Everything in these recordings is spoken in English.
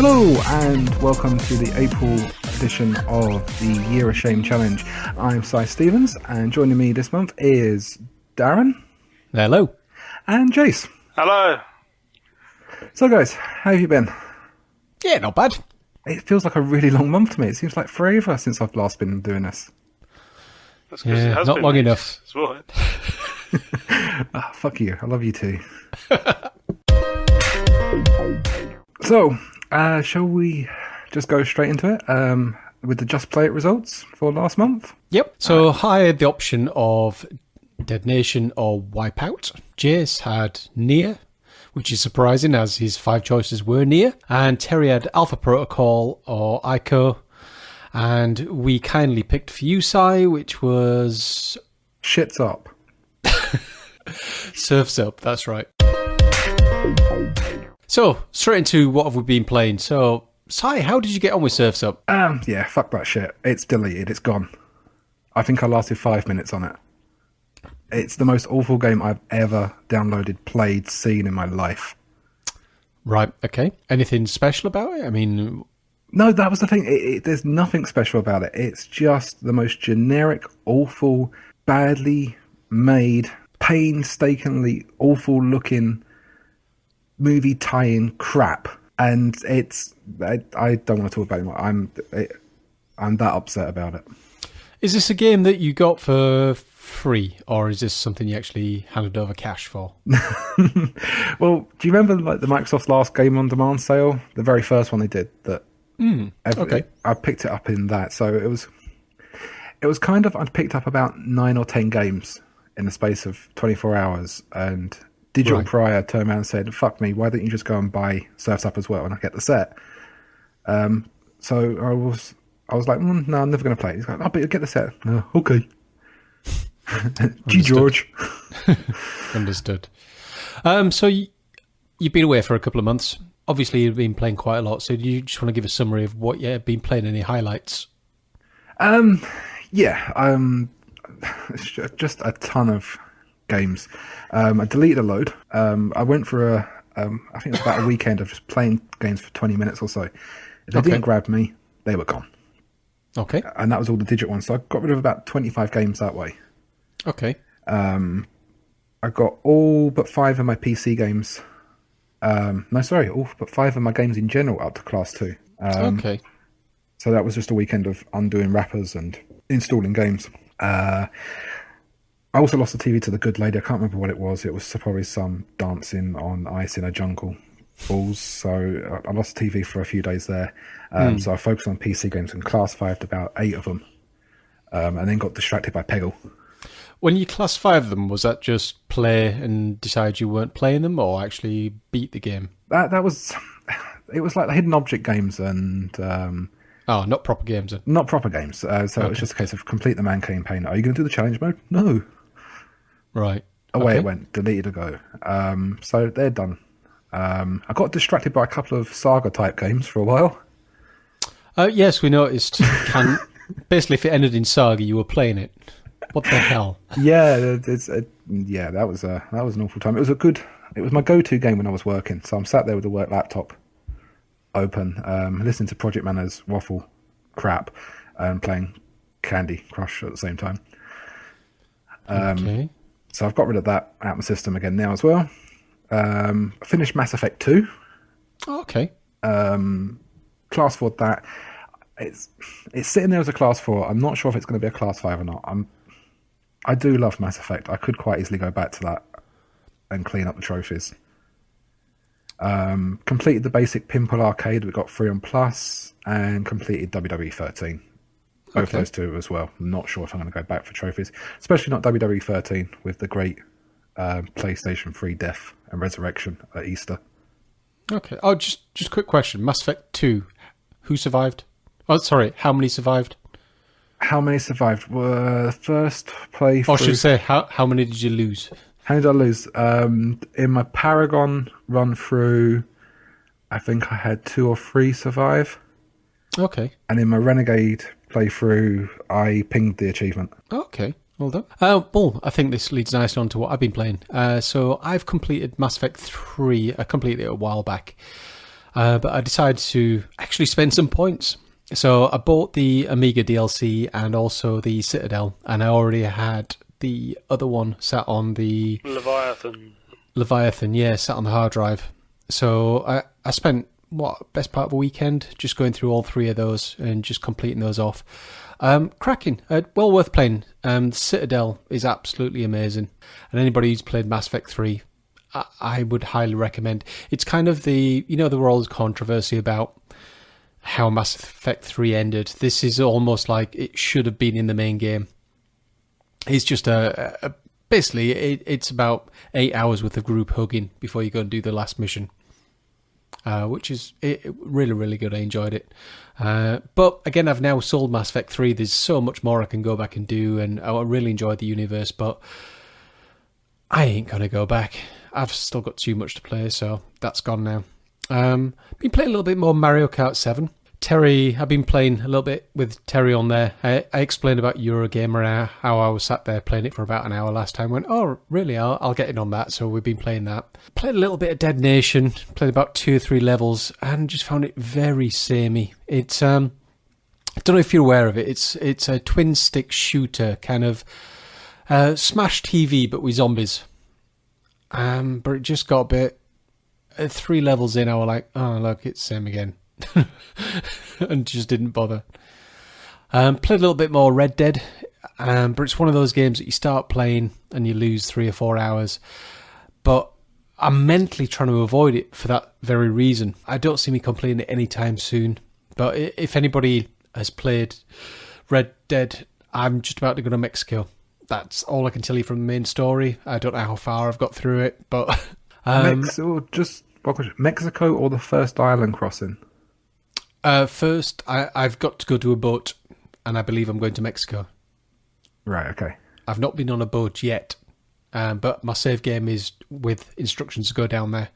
Hello and welcome to the April edition of the Year of Shame Challenge. I'm Si Stevens and joining me this month is Darren. Hello. And Jace. Hello. So guys, how have you been? Yeah, not bad. It feels like a really long month to me. It seems like forever since I've last been doing this. That's 'cause it has not been long ages enough. as well. Fuck you. I love you too. So, shall we just go straight into it with the Just Play It results for last month? Yep. So I had the option of Dead Nation or Wipeout. Jace had Nier, which is surprising as his 5 choices were Nier. And Terry had Alpha Protocol or Ico. And we kindly picked for you, Si, which was... Shit's Up. Surf's Up, that's right. So, straight into what have we been playing. So, Si, how did you get on with Surf's Up? Yeah, fuck that shit. It's deleted. It's gone. I think I lasted 5 minutes on it. It's the most awful game I've ever downloaded, played, seen in my life. Right, okay. Anything special about it? I mean... No, that was the thing. There's nothing special about it. It's just the most generic, awful, badly made, painstakingly awful looking movie tie-in crap. And it's... I don't want to talk about it anymore. I'm that upset about it. Is this a game that you got for free, or is this something you actually handed over cash for? Well, do you remember like the Microsoft's last Game on Demand sale? The very first one they did. Okay. I picked it up in that. So it was kind of... I'd picked up about 9 or 10 games in the space of 24 hours, and Digital Prior turned around and said, fuck me, why don't you just go and buy Surf's Up as well and I get the set? So I was like, no, I'm never going to play it. He's like, oh, but you'll get the set. Okay. G. George. Understood. So you've been away for a couple of months. Obviously, you've been playing quite a lot. So do you just want to give a summary of what you've been playing? Any highlights? Yeah. Just a ton of games. I deleted a load. I went for I think it was about a weekend of just playing games for 20 minutes or so. If they didn't grab me, they were gone. Okay. And that was all the digit ones. So I got rid of about 25 games that way. Okay. I got all but 5 of my PC games. All but 5 of my games in general up to Class 2. Okay. So that was just a weekend of undoing wrappers and installing games. I also lost the TV to the good lady. I can't remember what it was. It was probably some dancing on ice in a jungle balls. So I lost the TV for a few days there. So I focused on PC games and Class 5'd about 8 of them. And then got distracted by Peggle. When you Class 5 them, was that just play and decide you weren't playing them, or actually beat the game? That was... It was like the hidden object games and... not proper games then. Not proper games. So it was just a case of complete the man campaign. Are you going to do the challenge mode? No. Right. Away it went. Deleted a go. So they're done. I got distracted by a couple of Saga-type games for a while. Yes, we noticed. Basically, if it ended in Saga, you were playing it. What the hell? Yeah, that was an awful time. It was my go-to game when I was working. So I'm sat there with the work laptop open, listening to Project Mana's waffle crap, and playing Candy Crush at the same time. Okay. So I've got rid of that out of my system again now as well. I finished Mass Effect 2. Okay. Class 4 that. It's sitting there as a Class 4. I'm not sure if it's going to be a Class 5 or not. I do love Mass Effect. I could quite easily go back to that and clean up the trophies. Completed the basic Pimple Arcade. We got free on Plus, and completed WWE 13. Both those two as well. I'm not sure if I'm going to go back for trophies, especially not WWE 13 with the great PlayStation 3 Death and Resurrection at Easter. Okay. Oh, just quick question. Mass Effect 2, who survived? Oh, sorry, how many survived? How many survived? Were first playthrough... I should say, how many did you lose? How did I lose? In my Paragon run through, I think I had 2 or 3 survive. Okay. And in my Renegade playthrough, I pinged the achievement. Okay, well done. Well, I think this leads nicely on to what I've been playing. So I've completed Mass Effect 3. I completed it a while back. But I decided to actually spend some points. So I bought the Amiga DLC and also the Citadel, and I already had the other one sat on the Leviathan, yeah, sat on the hard drive. So I spent best part of a weekend just going through all three of those and just completing those off. Cracking, well worth playing. Citadel is absolutely amazing, and anybody who's played Mass Effect 3, I would highly recommend. It's kind of there were all this controversy about how Mass Effect 3 ended. This is almost like it should have been in the main game. It's just basically it's about 8 hours worth of group hugging before you go and do the last mission, which is really, really good. I enjoyed it. But again, I've now sold Mass Effect 3. There's so much more I can go back and do, and I really enjoyed the universe, but I ain't going to go back. I've still got too much to play, so that's gone now. Been playing a little bit more Mario Kart 7. Terry, I've been playing a little bit with Terry on there. I explained about Eurogamer and how I was sat there playing it for about an hour last time. Went, oh, really? I'll get in on that. So we've been playing that. Played a little bit of Dead Nation. Played about 2 or 3 levels and just found it very samey. It's I don't know if you're aware of it. It's a twin stick shooter, kind of Smash TV, but with zombies. But it just got a bit. 3 levels in, I was like, oh look, it's same again. And just didn't bother. Played a little bit more Red Dead, but it's one of those games that you start playing and you lose 3 or 4 hours. But I'm mentally trying to avoid it for that very reason. I don't see me completing it anytime soon. But if anybody has played Red Dead, I'm just about to go to Mexico. That's all I can tell you from the main story. I don't know how far I've got through it, but Mexico or the first island crossing? First, I've got to go to a boat, and I believe I'm going to Mexico. Right, okay. I've not been on a boat yet, but my save game is with instructions to go down there.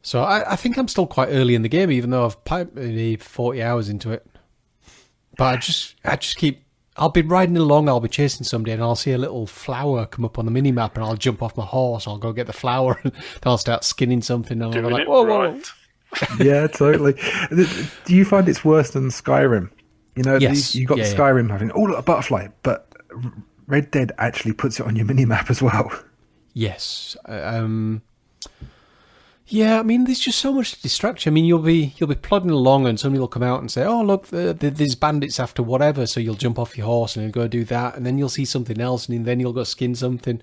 So I think I'm still quite early in the game, even though I've maybe 40 hours into it. But I just keep... I'll be riding along, I'll be chasing somebody, and I'll see a little flower come up on the mini-map, and I'll jump off my horse, I'll go get the flower, and then I'll start skinning something, and I'll be like, whoa. Yeah, totally. Do you find it's worse than Skyrim? You know, yes. You got Skyrim having, look, a butterfly, but Red Dead actually puts it on your mini-map as well. Yes. Yeah, I mean, there's just so much to distract you. I mean, you'll be plodding along and somebody will come out and say, oh, look, there's bandits after whatever, so you'll jump off your horse and you'll go do that, and then you'll see something else, and then you'll go skin something.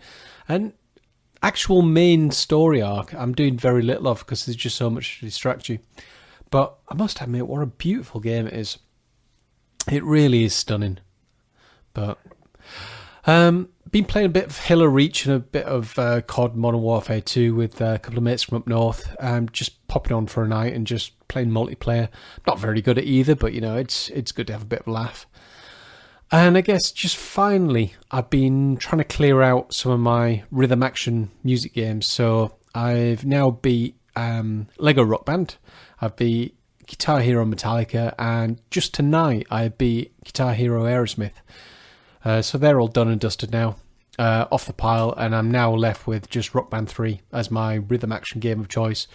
And actual main story arc, I'm doing very little of because there's just so much to distract you. But I must admit, what a beautiful game it is. It really is stunning. But been playing a bit of Halo Reach and a bit of COD Modern Warfare 2 with a couple of mates from up north. Just popping on for a night and just playing multiplayer. Not very good at either, but you know, it's good to have a bit of a laugh. And I guess just finally, I've been trying to clear out some of my rhythm action music games. So I've now beat Lego Rock Band, I've beat Guitar Hero Metallica, and just tonight I beat Guitar Hero Aerosmith. So they're all done and dusted now, off the pile, and I'm now left with just Rock Band 3 as my rhythm action game of choice.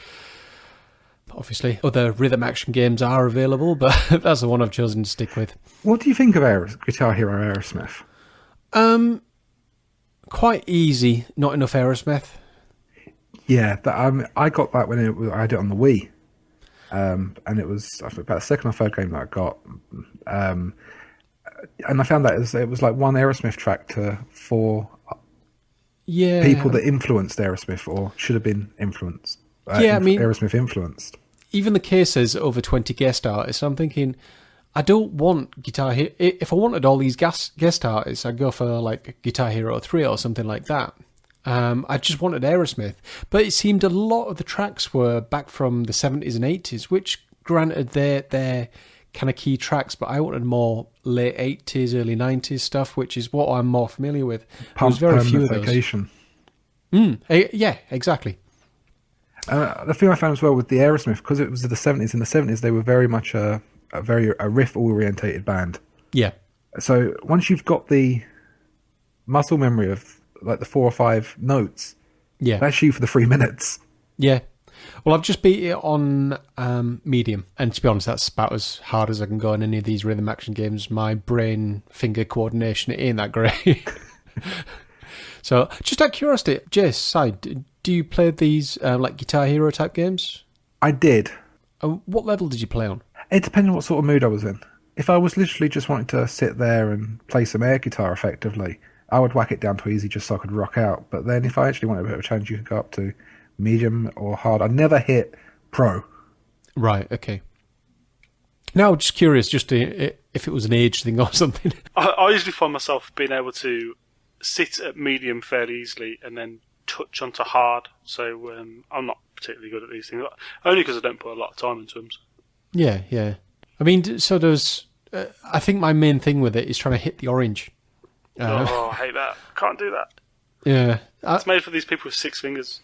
Obviously, other rhythm action games are available, but that's the one I've chosen to stick with. What do you think of Guitar Hero Aerosmith? Quite easy, not enough Aerosmith. Yeah, I got that when I had it on the Wii. And it was about the second or third game that I got. And I found that it was like one Aerosmith track to 4 people that influenced Aerosmith or should have been influenced. I mean, Aerosmith influenced. Even the case says over 20 guest artists. I'm thinking, I don't want Guitar Hero. If I wanted all these guest artists, I'd go for like Guitar Hero 3 or something like that. I just wanted Aerosmith. But it seemed a lot of the tracks were back from the 70s and 80s, which granted they're kind of key tracks, but I wanted more late 80s, early 90s stuff, which is what I'm more familiar with. There's very few of those. Yeah, exactly. The thing I found as well with the Aerosmith, because it was the 70s, in the 70s they were very much a riff-orientated band. Yeah. So once you've got the muscle memory of like the 4 or 5 notes, yeah, that's you for the 3 minutes. Yeah. Well, I've just beat it on medium, and to be honest, that's about as hard as I can go in any of these rhythm action games. My brain-finger coordination ain't that great. So, just out of curiosity, Jace, side, do you play these like Guitar Hero type games? I did. What level did you play on? It depended on what sort of mood I was in. If I was literally just wanting to sit there and play some air guitar effectively, I would whack it down to easy just so I could rock out. But then if I actually wanted a bit of a challenge, you could go up to medium or hard. I never hit pro. Right, okay. Now, just curious, if it was an age thing or something. I usually find myself being able to sit at medium fairly easily and then touch onto hard. So I'm not particularly good at these things, only because I don't put a lot of time into them. Yeah. I mean, so there's... I think my main thing with it is trying to hit the orange. I hate that. Can't do that. Yeah. It's made for these people with 6 fingers.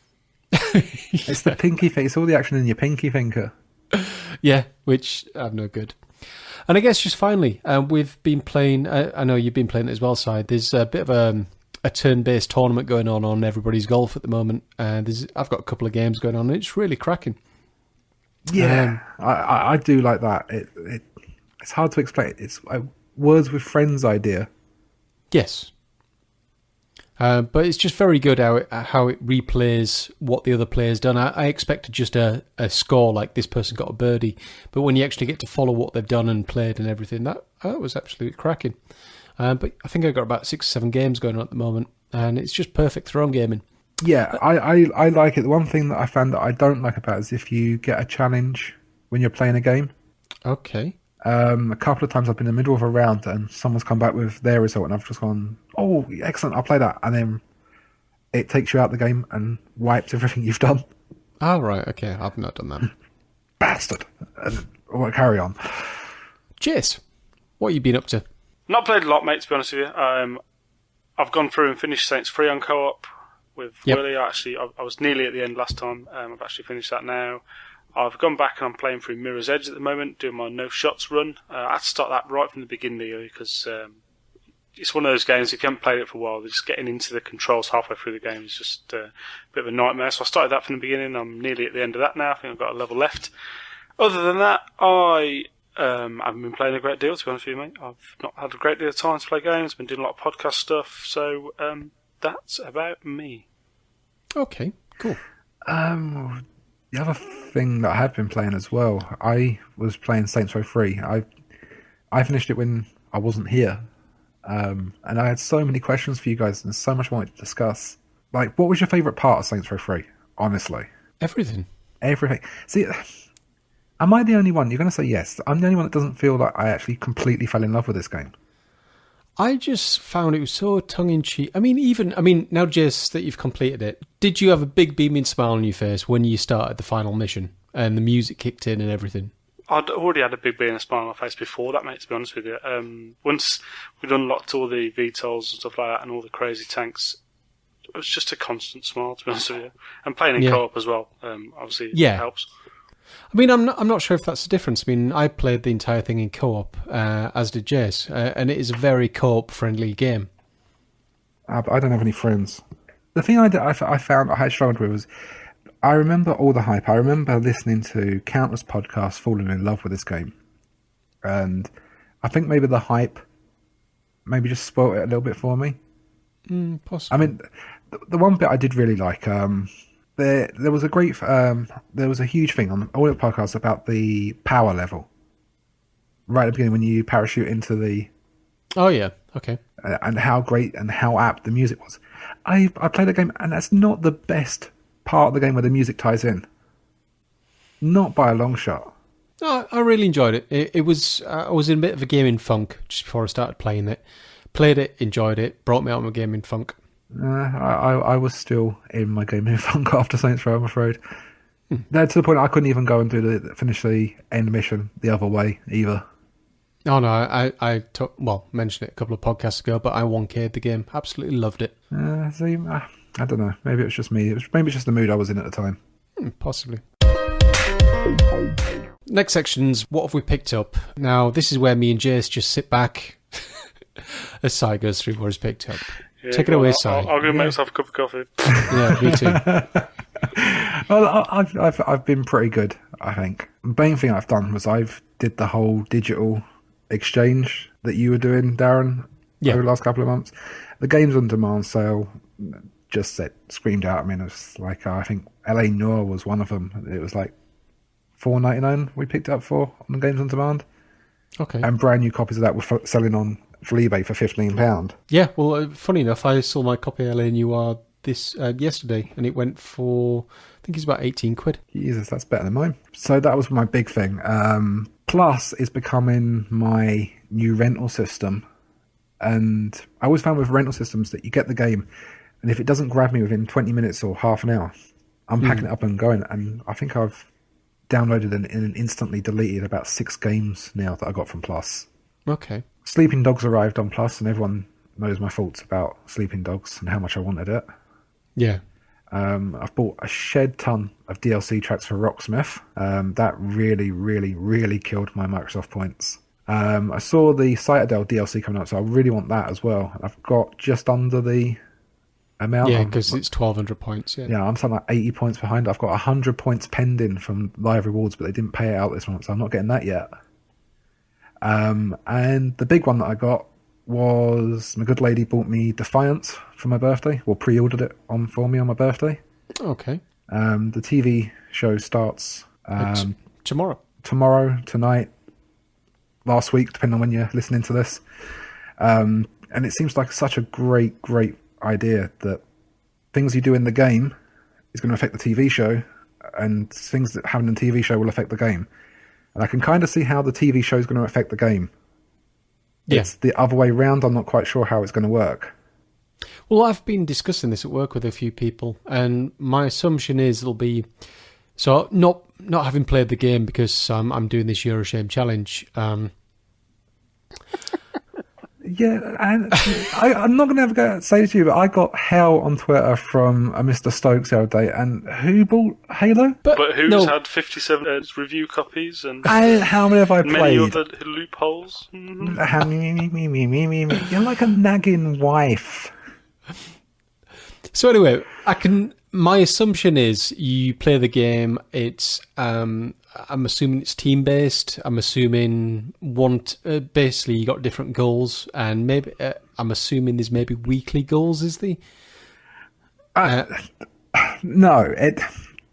It's the pinky finger. It's all the action in your pinky finger. Yeah, which I'm no good. And I guess just finally, we've been playing... I know you've been playing it as well, Side. There's a bit of a turn-based tournament going on Everybody's Golf at the moment. I've got a couple of games going on, and it's really cracking. Yeah, I do like that. It's hard to explain. It's a words with friends idea. Yes. But it's just very good how it replays what the other player's done. I expected just a score like this person got a birdie, but when you actually get to follow what they've done and played and everything, that was absolutely cracking. But I think I've got about 6 or 7 games going on at the moment, and it's just perfect throne gaming. Yeah, I like it. The one thing that I found that I don't like about it is if you get a challenge when you're playing a game. Okay. A couple of times I've been in the middle of a round and someone's come back with their result and I've just gone, oh, excellent, I'll play that. And then it takes you out the game and wipes everything you've done. Oh, right, okay, I've not done that. Bastard. We'll carry on. Jace, what have you been up to? Not played a lot, mate, to be honest with you. I've gone through and finished Saints 3 on co-op with Willie. Actually, I was nearly at the end last time. I've actually finished that now. I've gone back and I'm playing through Mirror's Edge at the moment, doing my no shots run. I had to start that right from the beginning because it's one of those games, if you haven't played it for a while, just getting into the controls halfway through the game is just a bit of a nightmare. So I started that from the beginning. I'm nearly at the end of that now. I think I've got a level left. Other than that, I haven't been playing a great deal, to be honest with you, mate. I've not had a great deal of time to play games. Been doing a lot of podcast stuff. So that's about me. Okay, cool. The other thing that I have been playing as well, I was playing Saints Row 3. I finished it when I wasn't here. And I had so many questions for you guys and so much I wanted to discuss. Like, what was your favourite part of Saints Row 3? Honestly. Everything. See, am I the only one? You're going to say yes. I'm the only one that doesn't feel like I actually completely fell in love with this game. I just found it was so tongue-in-cheek. I mean, now, Jace, that you've completed it, did you have a big beaming smile on your face when you started the final mission and the music kicked in and everything? I'd already had a big beaming smile on my face before that, mate, to be honest with you. Once we'd unlocked all the VTOLs and stuff like that and all the crazy tanks, it was just a constant smile, to be honest with you. And playing in co-op as well, obviously, helps. I mean, I'm not sure if that's the difference. I mean, I played the entire thing in co-op, as did Jace, and it is a very co-op-friendly game. I don't have any friends. The thing I found I had struggled with was, I remember all the hype. I remember listening to countless podcasts, falling in love with this game. And I think maybe the hype maybe just spoiled it a little bit for me. Possibly. I mean, the one bit I did really like... There was a huge thing on all the podcasts about the power level. Right at the beginning when you parachute into the... Oh, yeah. Okay. And how great and how apt the music was. I played the game and that's not the best part of the game where the music ties in. Not by a long shot. No, I really enjoyed it. It was... I was in a bit of a gaming funk just before I started playing it. Played it, enjoyed it, brought me out of my gaming funk. I was still in my gaming funk after Saints Row, I'm afraid. To the point I couldn't even go and finish the end mission the other way either. Oh no, I mentioned it a couple of podcasts ago, but I 1K'd the game. Absolutely loved it. I don't know. Maybe it's just me. Maybe it's just the mood I was in at the time. Possibly. Next section's what have we picked up? Now, this is where me and Jace just sit back as Si goes through what he's picked up. Yeah, take it away, Si. I'll go make myself a cup of coffee. Yeah, me too. Well, I've been pretty good, I think. The main thing I've done was I've did the whole digital exchange that you were doing, Darren, over the last couple of months. The games on demand sale just screamed out. I mean, it was like, I think LA Noire was one of them. It was like $4.99 we picked up for on the games on demand. Okay. And brand new copies of that were selling on for eBay for £15. Yeah, well, funny enough, I saw my copy of LA Noire yesterday, and it went for, I think it's about 18 quid. Jesus, that's better than mine. So that was my big thing. Plus is becoming my new rental system. And I always found with rental systems that you get the game, and if it doesn't grab me within 20 minutes or half an hour, I'm packing it up and going. And I think I've downloaded and instantly deleted about 6 games now that I got from Plus. Okay. Sleeping Dogs arrived on Plus, and everyone knows my thoughts about Sleeping Dogs and how much I wanted it. Yeah. I've bought a shed ton of DLC tracks for Rocksmith. That really, really, really killed my Microsoft points. I saw the Citadel DLC coming out, so I really want that as well. I've got just under the amount. Yeah, because it's 1,200 points. Yeah, I'm something like 80 points behind. I've got 100 points pending from Live Rewards, but they didn't pay it out this month, so I'm not getting that yet. And the big one that I got was my good lady bought me Defiance for my birthday, or pre-ordered it for me on my birthday. Okay. The TV show starts tomorrow, tonight, last week, depending on when you're listening to this. And it seems like such a great idea that things you do in the game is going to affect the TV show, and things that happen in the TV show will affect the game. And I can kind of see how the TV show is going to affect the game. Yeah. It's the other way round. I'm not quite sure how it's going to work. Well, I've been discussing this at work with a few people, and my assumption is it'll be... So, not having played the game because I'm doing this Euroshame challenge... Yeah, and I'm not going to ever go say to you, but I got hell on Twitter from a Mr. Stokes the other day, and who bought Halo? But who's had 57 review copies and how many have I played? Many other loopholes. Mm-hmm. You're like a nagging wife. So anyway, my assumption is you play the game. It's I'm assuming it's team based. I'm assuming basically you got different goals, and maybe I'm assuming there's maybe weekly goals. Is the no?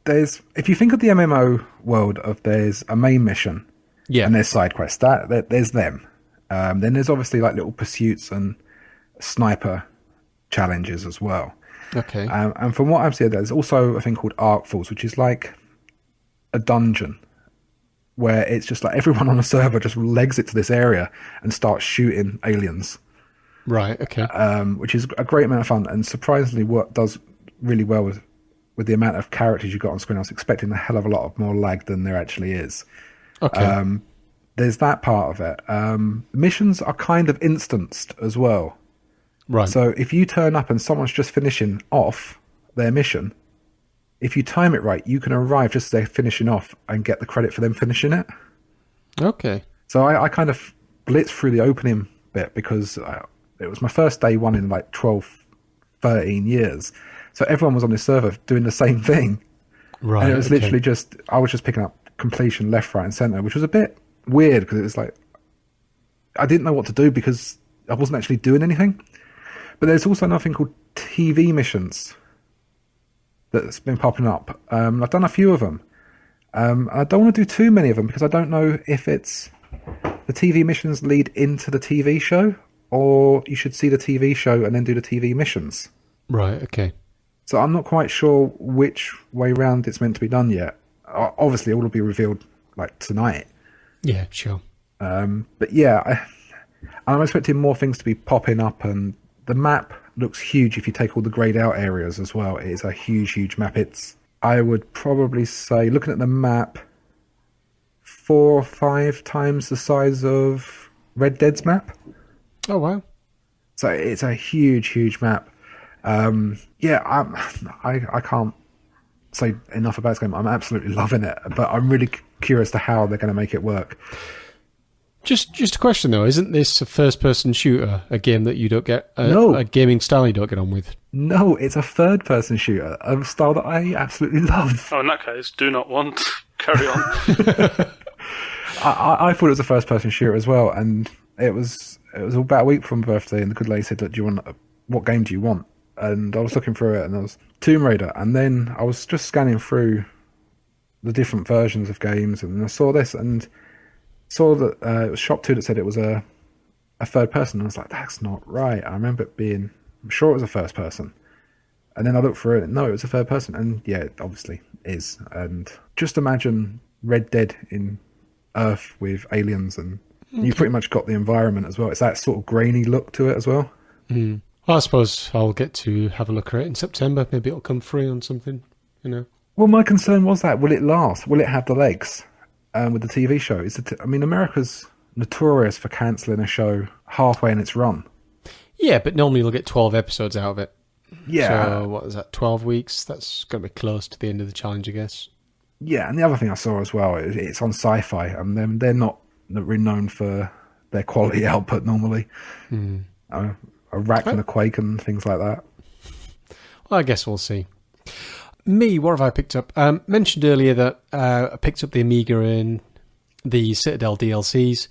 There's, if you think of the MMO world of, there's a main mission, and there's side quests. There's them. Then there's obviously like little pursuits and sniper challenges as well. Okay. And from what I've seen, there's also a thing called Arkfuls, which is like a dungeon where it's just like everyone on a server just legs it to this area and starts shooting aliens. Right, okay. Which is a great amount of fun, and surprisingly what does really well with the amount of characters you got on screen. I was expecting a hell of a lot of more lag than there actually is. Okay. There's that part of it. Missions are kind of instanced as well. Right. So if you turn up and someone's just finishing off their mission, if you time it right, you can arrive just as they're finishing off and get the credit for them finishing it. Okay. So I kind of blitzed through the opening bit because it was my first day one in like 12, 13 years. So everyone was on this server doing the same thing. Right. And it was literally I was just picking up completion left, right and centre, which was a bit weird because it was like, I didn't know what to do because I wasn't actually doing anything. But there's also nothing called TV missions that's been popping up. I've done a few of them. I don't want to do too many of them because I don't know if it's the TV missions lead into the TV show, or you should see the TV show and then do the TV missions. Right, okay. So I'm not quite sure which way round it's meant to be done yet. Obviously, it will be revealed like tonight. Yeah, sure. But yeah, I'm expecting more things to be popping up, and the map looks huge if you take all the grayed out areas as well. It is a huge map. I would probably say, looking at the map, 4 or 5 times the size of Red Dead's map. Oh, wow. So it's a huge map. I can't say enough about this game. I'm absolutely loving it, but I'm really curious to how they're going to make it work. Just a question though, isn't this a first-person shooter, a game that you don't get, No. a gaming style you don't get on with? No, it's a third-person shooter, a style that I absolutely love. Oh, in that case, do not want. Carry on. I thought it was a first-person shooter as well, and it was about a week from my birthday, and the good lady said, "Look, what game do you want?" And I was looking through it, and there was Tomb Raider, and then I was just scanning through the different versions of games, and I saw this, and saw that it was Shop 2 that said it was a third person, and I was like, that's not right. I remember it being, I'm sure it was a first person. And then I looked through it, and no, it was a third person, and yeah, it obviously is. And just imagine Red Dead in Earth with aliens, and you pretty much got the environment as well. It's that sort of grainy look to it as well. Well, I suppose I'll get to have a look at it in September. Maybe it'll come free on something, you know. Well, my concern was that, will it last? Will it have the legs? With the TV show, I mean, America's notorious for cancelling a show halfway in its run. Yeah, but normally you'll get 12 episodes out of it. Yeah. So, what is that, 12 weeks? That's going to be close to the end of the challenge, I guess. Yeah, and the other thing I saw as well, it's on Sci-Fi, and they're not renowned for their quality output normally. A Rack and a Quake and things like that. Well, I guess we'll see. Me, what have I picked up? Mentioned earlier that I picked up the Amiga and the Citadel DLCs.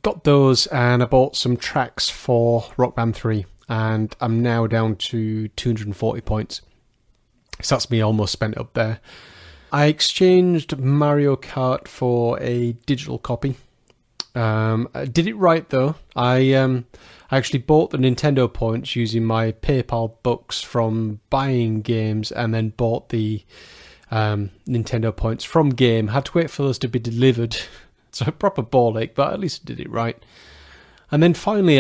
Got those, and I bought some tracks for Rock Band 3, and I'm now down to 240 points. So that's me almost spent up there. I exchanged Mario Kart for a digital copy. I did it right, though. I actually bought the Nintendo points using my PayPal bucks from buying games, and then bought the Nintendo points from Game. Had to wait for those to be delivered. So a proper ball ache, but at least I did it right. And then finally,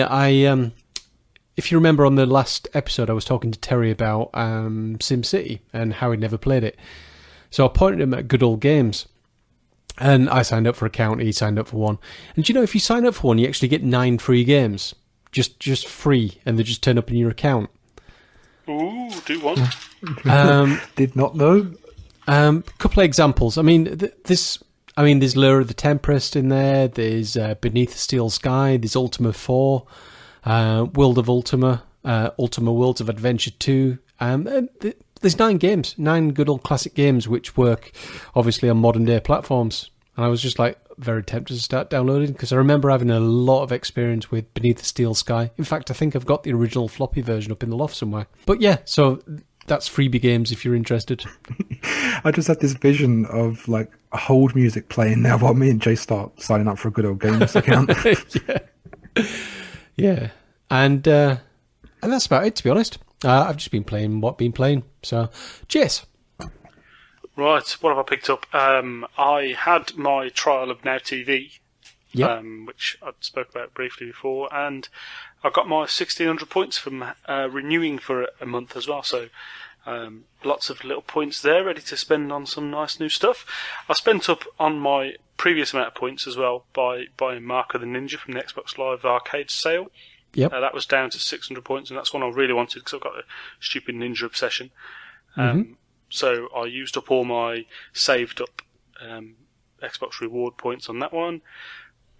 if you remember on the last episode, I was talking to Terry about SimCity and how he'd never played it. So I pointed him at Good Old Games. And I signed up for a account, he signed up for one. And do you know, if you sign up for one, you actually get 9 free games. Just free, and they just turn up in your account. Ooh, do one. Did not know. Couple of examples. I mean, there's Lure of the Tempest in there. There's Beneath the Steel Sky. There's Ultima 4, World of Ultima, Ultima Worlds of Adventure 2. There's 9 games, 9 good old classic games, which work obviously on modern day platforms. And I was just like very tempted to start downloading, because I remember having a lot of experience with Beneath the Steel Sky. In fact, I think I've got the original floppy version up in the loft somewhere. But yeah, so that's freebie games if you're interested. I just had this vision of like hold music playing now while me and Jay start signing up for a Good Old Games account. Yeah. And that's about it, to be honest. I've just been playing what I've been playing. So, Jess. Right, what have I picked up? I had my trial of Now TV, which I spoke about briefly before, and I got my 1,600 points from renewing for a month as well. So lots of little points there, ready to spend on some nice new stuff. I spent up on my previous amount of points as well by buying Mark of the Ninja from the Xbox Live Arcade sale. Yep. That was down to 600 points, and that's one I really wanted because I've got a stupid ninja obsession. So I used up all my saved up Xbox reward points on that one.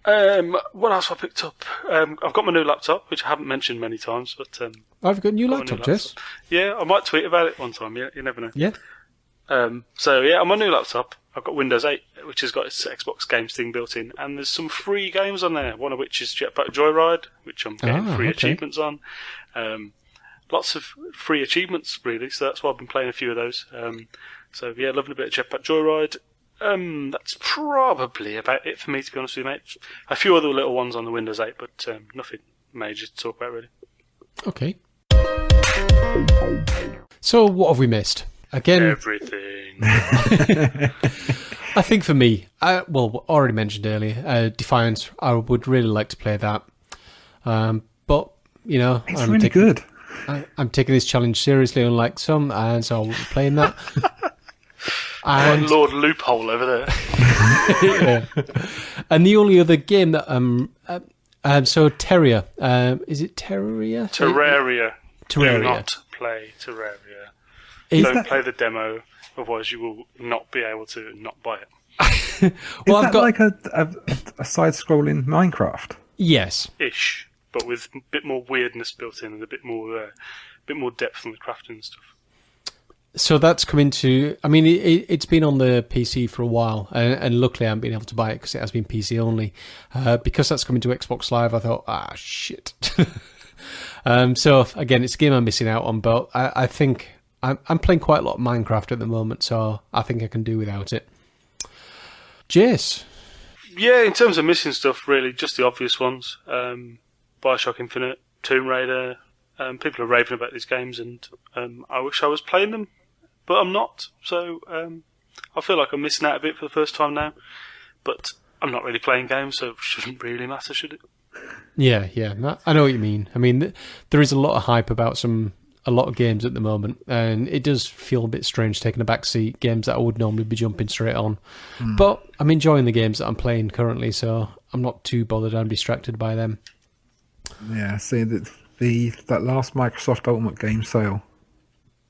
What else have I picked up? I've got my new laptop, which I haven't mentioned many times, but I've got a new laptop, Jess. Yeah, I might tweet about it one time. Yeah, you never know. Yeah. So yeah, on my new laptop, I've got Windows 8, which has got its Xbox Games thing built in, and there's some free games on there. One of which is Jetpack Joyride, which I'm getting free achievements on. Lots of free achievements, really. So that's why I've been playing a few of those. So yeah, loving a bit of Jetpack Joyride. That's probably about it for me, to be honest with you, mate. A few other little ones on the Windows 8, but nothing major to talk about, really. Okay. So what have we missed? Again, everything. I think for me, already mentioned earlier, Defiance. I would really like to play that, but you know, it's really good. I'm taking this challenge seriously, unlike some, and so I'll be playing that. And Lord Loophole over there. Yeah. And the only other game that so Terraria, is it Terraria? Terraria. Do Terraria. not play Terraria. Don't play the demo, otherwise you will not be able to not buy it. Well, I've got like a a side-scrolling Minecraft. Yes. Ish, but with a bit more weirdness built in and a bit more depth on the crafting and stuff. So that's come into... I mean, it's been on the PC for a while, and luckily I haven't been able to buy it because it has been PC only. Because that's coming to Xbox Live, I thought, shit. So, again, it's a game I'm missing out on, but I think... I'm playing quite a lot of Minecraft at the moment, so I think I can do without it. Jace? Yeah, in terms of missing stuff, really, just the obvious ones. Bioshock Infinite, Tomb Raider. People are raving about these games, and I wish I was playing them, but I'm not. So I feel like I'm missing out a bit for the first time now. But I'm not really playing games, so it shouldn't really matter, should it? Yeah. I know what you mean. I mean, there is a lot of hype about a lot of games at the moment, and it does feel a bit strange taking a back seat, games that I would normally be jumping straight on. But I'm enjoying the games that I'm playing currently, so I'm not too bothered. I'm distracted by them. Yeah, see, that last Microsoft Ultimate Game sale,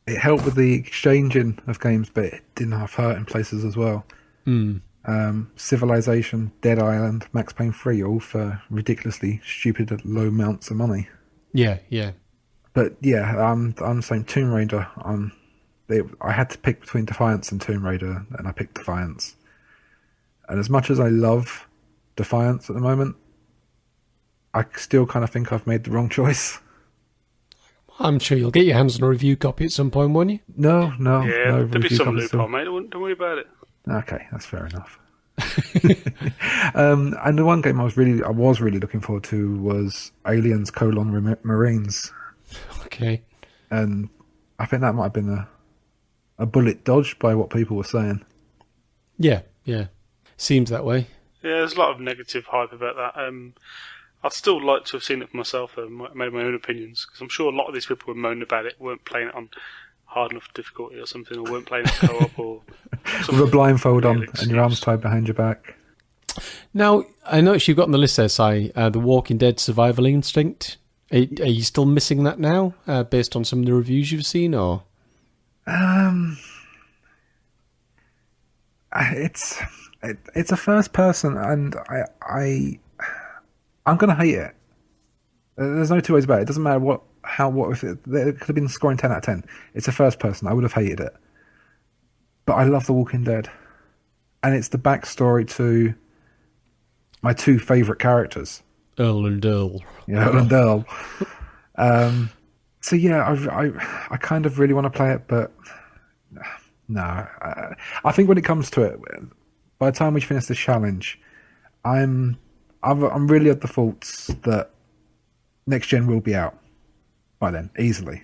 it helped with the exchanging of games, but it didn't have hurt in places as well. Civilization, Dead Island, Max Payne 3, all for ridiculously stupid low amounts of money. Yeah. But yeah, I'm the same. Tomb Raider. I had to pick between Defiance and Tomb Raider, and I picked Defiance. And as much as I love Defiance at the moment, I still kind of think I've made the wrong choice. I'm sure you'll get your hands on a review copy at some point, won't you? No. Yeah, no there'll be some loophole, mate. Don't worry about it. Okay, that's fair enough. And the one game I was really looking forward to was Aliens: Marines. Okay. And I think that might have been a bullet dodged by what people were saying. Yeah. Seems that way. Yeah, there's a lot of negative hype about that. I'd still like to have seen it for myself and made my own opinions, because I'm sure a lot of these people were moaning about it, weren't playing it on hard enough difficulty or something, or weren't playing it co-op or something. With a blindfold on and your arms tied behind your back. Now, I noticed you've got on the list there, Si, The Walking Dead Survival Instinct. Are you still missing that now, based on some of the reviews you've seen, or? It's a first person, and I'm going to hate it. There's no two ways about it. It doesn't matter if it could have been scoring 10 out of 10. It's a first person. I would have hated it. But I love The Walking Dead. And it's the backstory to my two favourite characters. Earl and Earl. Yeah, Earl and Earl. So yeah, I kind of really want to play it, but no. I think when it comes to it, by the time we finish this challenge, I'm really of the thoughts that next gen will be out by then, easily,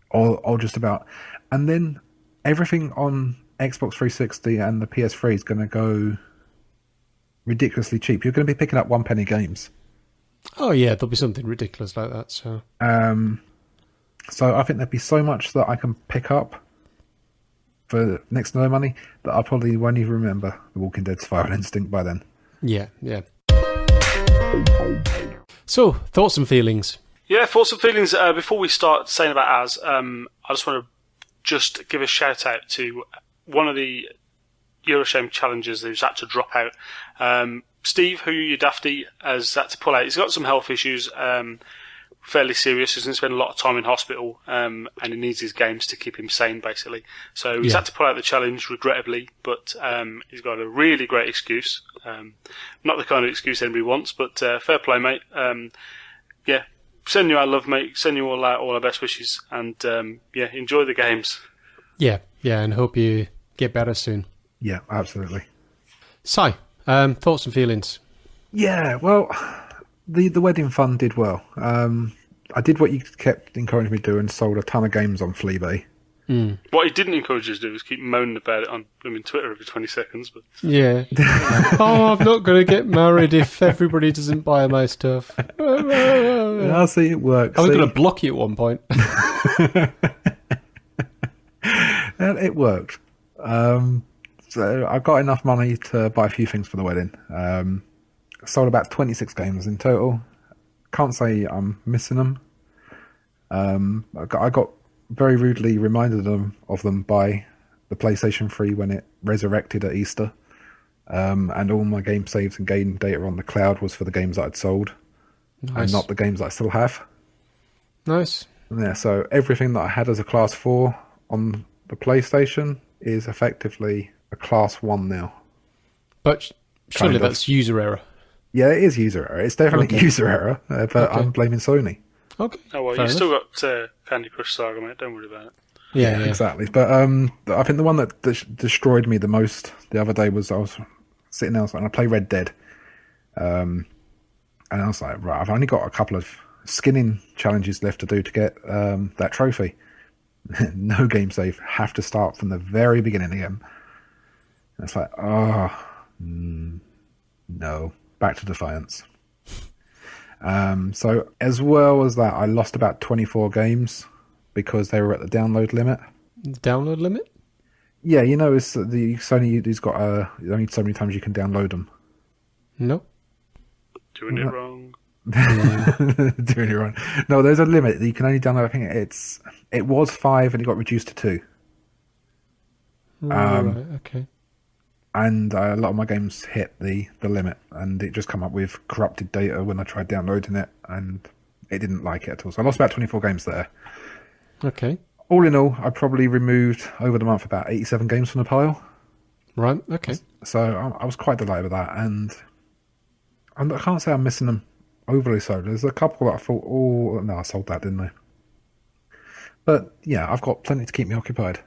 or just about, and then everything on Xbox 360 and the PS3 is going to go ridiculously cheap. You're going to be picking up 1 penny games. Oh yeah, there'll be something ridiculous like that. So I think there'd be so much that I can pick up for next to no money that I probably won't even remember The Walking Dead Survival Instinct by then. Yeah. So, thoughts and feelings? Yeah, thoughts and feelings. Before we start saying about ours, I just want to give a shout out to one of the Euroshame challengers who's had to drop out. Steve, who you dafty, has had to pull out. He's got some health issues, fairly serious. He's going to spend a lot of time in hospital, and he needs his games to keep him sane, basically. So he's had to pull out the challenge, regrettably, but he's got a really great excuse. Not the kind of excuse anybody wants, but fair play, mate. Yeah, send you our love, mate. Send you all our best wishes, and enjoy the games. Yeah, and hope you get better soon. Yeah, absolutely. Si, thoughts and feelings? Yeah, well, the wedding fund did well. I did what you kept encouraging me to do and sold a ton of games on Fleabay. What he didn't encourage us to do was keep moaning about it on Twitter every 20 seconds. But yeah. I'm not going to get married if everybody doesn't buy my stuff. I'll see it works. I was going to block you at one point. And it worked. So I got enough money to buy a few things for the wedding. Sold about 26 games in total. Can't say I'm missing them. I got very rudely reminded of them by the PlayStation 3 when it resurrected at Easter. and all my game saves and game data on the cloud was for the games that I'd sold, and not the games that I still have. Nice. Yeah, so everything that I had as a Class 4 on the PlayStation is effectively a Class 1 now. But surely that's user error. Yeah, it is user error. It's definitely user error, but I'm blaming Sony. Okay. Oh, well, you've still got Candy Crush Saga, mate. Don't worry about it. Yeah, exactly. But I think the one that destroyed me the most the other day was I was sitting there and I play Red Dead. And I was like, right, I've only got a couple of skinning challenges left to do to get that trophy. No game save. Have to start from the very beginning again. And it's like, no. Back to Defiance. So as well as that, I lost about 24 games because they were at the download limit. The download limit? Yeah, you know, it's the Sony has got only so many times you can download them. No. Doing it wrong. Doing it wrong. No, there's a limit. You can only download. I think it was 5 and it got reduced to 2. Right, okay. And a lot of my games hit the limit, and it just come up with corrupted data when I tried downloading it, and it didn't like it at all. So I lost about 24 games there. Okay. All in all, I probably removed over the month about 87 games from the pile. Right, okay. So I was quite delighted with that, and I can't say I'm missing them overly so. There's a couple that I thought, oh, no, I sold that, didn't I? But yeah, I've got plenty to keep me occupied.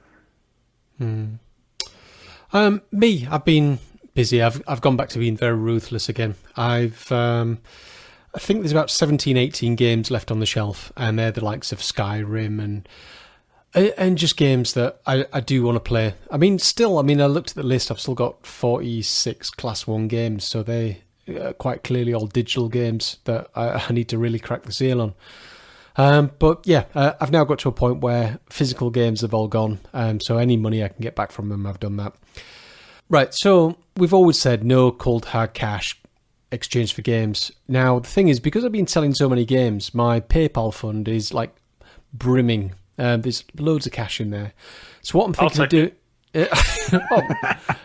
Me, I've been busy. I've gone back to being very ruthless again. I think there's about 17, 18 games left on the shelf, and they're the likes of Skyrim and just games that I do want to play. I looked at the list. I've still got 46 Class 1 games, so they quite clearly all digital games that I need to really crack the seal on. But yeah, I've now got to a point where physical games have all gone. So any money I can get back from them, I've done that. Right, so we've always said no cold hard cash exchange for games. Now, the thing is, because I've been selling so many games, my PayPal fund is like brimming. There's loads of cash in there. So what I'm thinking of doing...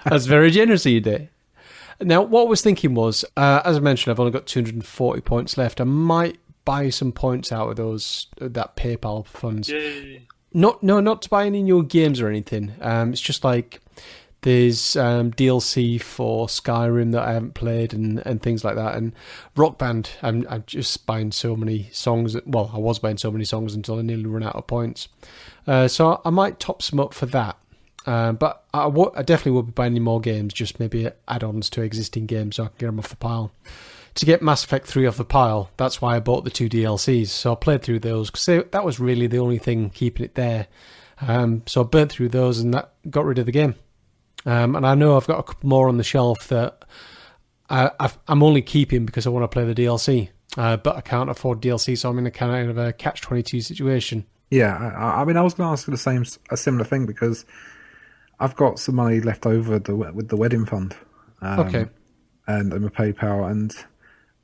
that's very generous of you, Dave. Now, what I was thinking was, as I mentioned, I've only got 240 points left. I might buy some points out of that PayPal funds. Yay. Not to buy any new games or anything. It's just like there's DLC for Skyrim that I haven't played and things like that. And Rock Band, I'm just buying so many songs. Well, I was buying so many songs until I nearly run out of points. So I might top some up for that. But I definitely will be buying more games, just maybe add-ons to existing games so I can get them off the pile. To get Mass Effect 3 off the pile, that's why I bought the 2 DLCs. So I played through those because that was really the only thing keeping it there. So I burnt through those and that got rid of the game. And I know I've got a couple more on the shelf that I'm only keeping because I want to play the DLC. But I can't afford DLC, so I'm in a kind of a catch-22 situation. Yeah, I mean, I was going to ask a similar thing because I've got some money left over with the wedding fund. Okay. And my PayPal, and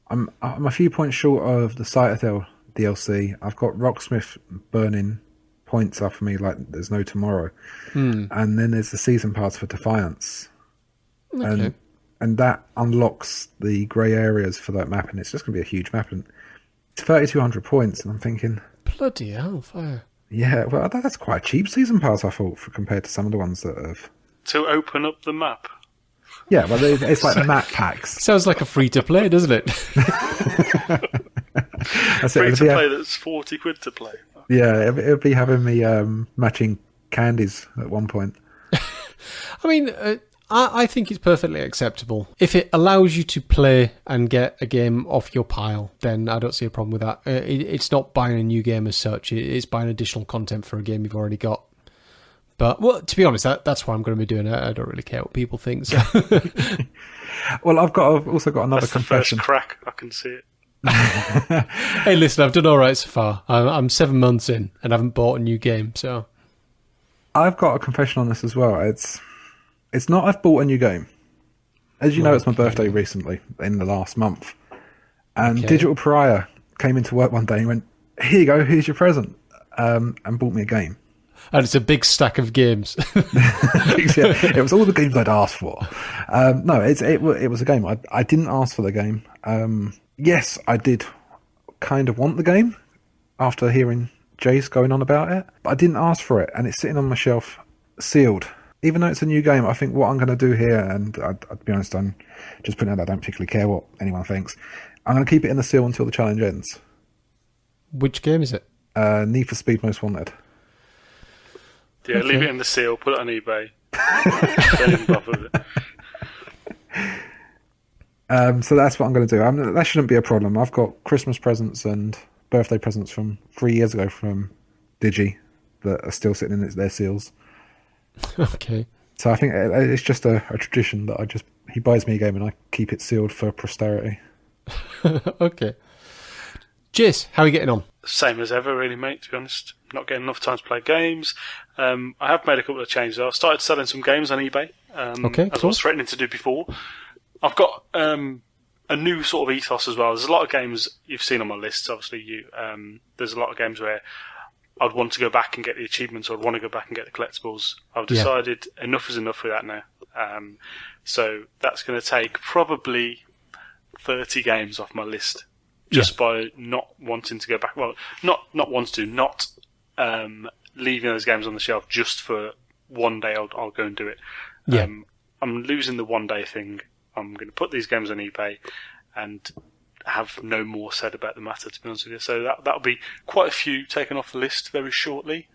I'm a few points short of the Citadel DLC. I've got Rocksmith burning points up for me like there's no tomorrow. And then there's the season pass for Defiance. Okay. And that unlocks the grey areas for that map, and it's just going to be a huge map. And it's 3,200 points, and I'm thinking... Bloody hellfire. Yeah, well, that's quite a cheap season pass, I thought, compared to some of the ones that have... To open up the map. Yeah, well, it's like map packs. Sounds like a free-to-play, doesn't it? Free-to-play that's 40 quid to play. Yeah, it'll be having me matching candies at one point. I mean, I think it's perfectly acceptable. If it allows you to play and get a game off your pile, then I don't see a problem with that. It's not buying a new game as such. It's buying additional content for a game you've already got. But, well, to be honest, that's what I'm going to be doing. I don't really care what people think. So. Well, I've also got another that's confession. The first crack, I can see it. Hey, listen, I've done all right so far. I'm 7 months in and I haven't bought a new game, so... I've got a confession on this as well. It's not I've bought a new game. As you know, it's my birthday recently, in the last month. And Digital Pariah came into work one day and went, here you go, here's your present, and bought me a game. And it's a big stack of games. Yeah, it was all the games I'd asked for. No, it was a game. I didn't ask for the game. Yes, I did kind of want the game after hearing Jace going on about it, but I didn't ask for it, and it's sitting on my shelf, sealed. Even though it's a new game, I think what I'm going to do here, and I'd be honest, I'm just putting out that I don't particularly care what anyone thinks. I'm going to keep it in the seal until the challenge ends. Which game is it? Need for Speed Most Wanted. Yeah, okay. Leave it in the seal, put it on eBay. Don't even bother with it. So that's what I'm going to do. That shouldn't be a problem. I've got Christmas presents and birthday presents from 3 years ago from Digi that are still sitting in their seals. Okay. So I think it's just a tradition that he buys me a game and I keep it sealed for posterity. Okay. Jace, how are you getting on? Same as ever, really, mate, to be honest. Not getting enough time to play games. I have made a couple of changes. I started selling some games on eBay, as I was threatening to do before. I've got a new sort of ethos as well. There's a lot of games you've seen on my list, obviously. There's a lot of games where I'd want to go back and get the achievements, or I'd want to go back and get the collectibles. I've decided enough is enough with that now. So that's going to take probably 30 games off my list. Just by not wanting to go back. Well, not leaving those games on the shelf just for one day. I'll go and do it. Yeah. I'm losing the one day thing. I'm going to put these games on eBay and have no more said about the matter, to be honest with you. So that'll be quite a few taken off the list very shortly.